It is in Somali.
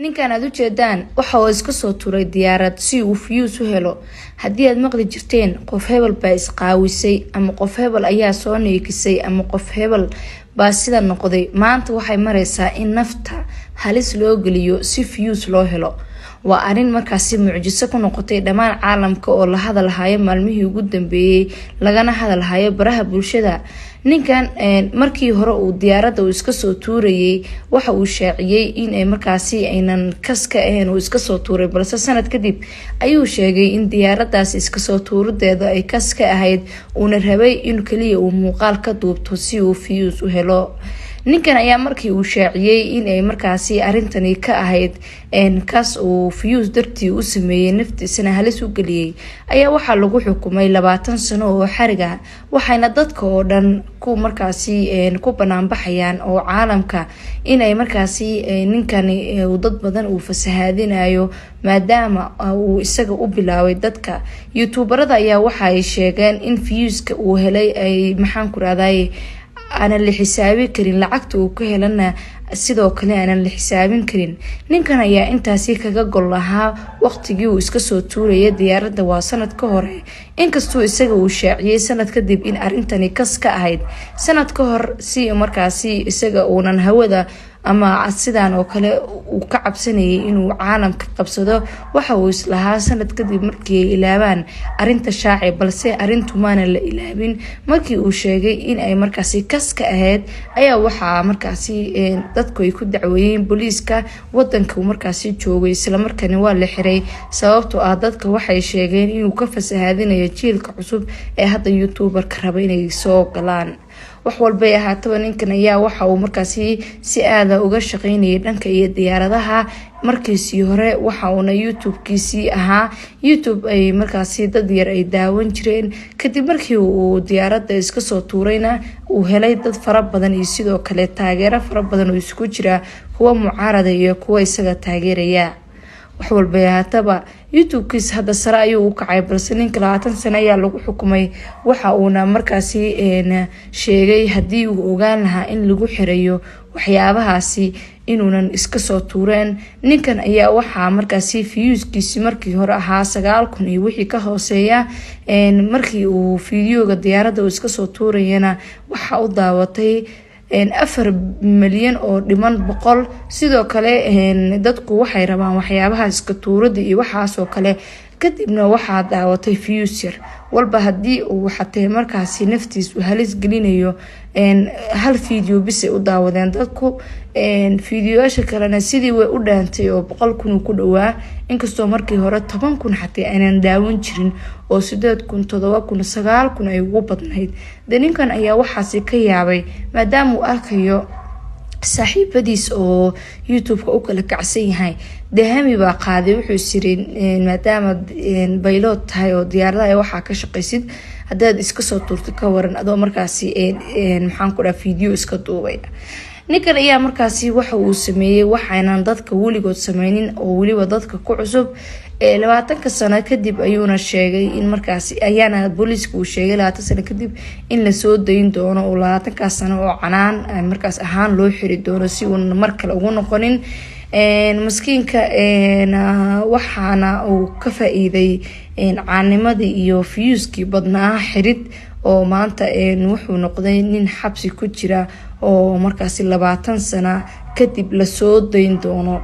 ninkan aad u jeedaan waxa uu iska soo tuuray diyaarad si uu fiyuus u helo. haddii aad maqli jirteen qof hebel baa isqaawisay ama qof hebel ayaa soo neekisay ama qof hebel baa sida noqday, maanta waxay maraysaa in nafta halis loo geliyo si fiyuus loo helo. waa arin markaasi mucjiso ku noqotay dhammaan caalamka oo la hadalhayo maalmihii ugu dambeeyay lagana hadalhayo baraha bulshada. ninkan markii hore uu diyaaradda uu iska soo tuurayay waxa uu shaaciyay in ay markaasi aynan kaska ahayn uu iska soo tuuray, balse sanad kadib ayuu sheegay in diyaaraddaas iska soo tuurideeda ay kaska ahayd uuna rabay in kaliya uu muuqaal ka duubto si uu fiyuus u helo. ninkan ayaa markii uu shaaciyay in ay markaasi arintani ka ahayd kaas uu fiyuus dartii u sameeyay naftiisana halis u geliyay ayaa waxaa lagu xukumay 20 sano oo xariga, waxayna dadka oo dhan ku markaasi ku banaan baxayaan oo caalamka in ay markaasi ninkani dad badan uu fasahaadinayo maadaama uu isaga u bilaaway dadka youtuberada ayaa waxa ay sheegeen in fiyuuska uu helay ay maxaan ku raadayay أنا اللي حسابي كرين لعقت وكهلنا sidoo kale aanan la xisaabin karin. ninkan ayaa intaasi kaga gol lahaa waqtigii uu iska soo tuurayay diyaaradda waa sanad ka hore, inkastoo isaga uu shaaciyay sanad kadib in arintani kas ka ahayd. sanad ka hor si markaasi isaga uunan hawada ama sidaan oo kale uu ka cabsanayay inuu caalamka qabsado, waxa uu islahaa sanad kadib markii ay ilaabaan arinta shaaci, balse arintu maana la ilaabin. markii uu sheegay in ay markaasi kas ka ahayd ayaa waxa markaasi dadku ay ku dacweeyeen booliiska wadanka uu markaasi joogay, isla markaana waa la xiray sababtoo ah dadka waxay sheegeen inuu ka fasahaadinayo jiilka cusub ee hadda youtuberka raba inay soo galaan. wax walba ay ahaataba ninkan ayaa waxa uu markaasi si aad uga shaqeynayay dhanka iyo diyaaradaha. markiisii hore waxa uuna youtube-kiisii ahaa youtube ay markaasi dad yar ay daawan jireen, kadib markii uu diyaaradda iska soo tuurayna uu helay dad fara badan iyo sidoo kale taageero fara badan oo isku jira kuwa mucaarada iyo kuwa isaga taageeraya. wax walba ay ahaataba youtube-kiis hadda sare ayuu u kacay, balse ninka 20 sano ayaa lagu xukumay. waxa uuna markaasi sheegay haddii uu ogaan lahaa in lagu xirayo waxyaabahaasi inuunan iska soo tuureen. ninkan ayaa waxaa markaasi fiyuuskiisi markii hore ahaa 9,000 iyo wixii ka hooseeya. markii uu fiidiyooga diyaaradda uu iska soo tuurayana waxa u daawatay 4 milyan oo dhiman 100. sidoo kale dadku waxay rabaan waxyaabaha iska tuurada iyo waxaas oo kale, kadibna waxaa daawatay fiyuus yar walba haddii uu xatee markaasi naftiis u halis gelinayo hal fiideo bis ay u daawadeen dadku. fiidiyoyaasha kalena sidii way u dhaantay oo 100,000 ku dhawaa, inkastoo markii hore 10,000 xatee aanan daawan jirin oo 8,000 7,000 9,000 ay ugu badnayd. ninkan ayaa waxaasi ka yaabay maadaama uu arkayo saaxiibadiis oo youtube-ka u kala kacsan yahay. dahami baa qaaday wuxuu sirin maadaama baylot tahay oo diyaaradaha waxaa ka shaqaysid haddaad iska soo tuurto ka waran adoo markaasi maxaan ku dhaha fiideo iska duubay. ninkan ayaa markaasi waxa uu sameeyay waxaanan dadka weligood sameynin oo weliba dadka ku cusub. 20 sano kadib ayuuna sheegay in markaasi ayaana booliiska uu sheegay 20 sano kadib in la soo dayn doono oo 20 sano oo canaan markaas ahaan loo xiri doono si uu mar kale ugu noqonin maskiinka. waxaana uu ka faa'iiday caanimadii iyo fiyuuskii badnaa xirid oo maanta wuxuu noqday nin xabsi ku jira oo markaasi 20 sano kadib la soo dayn doono.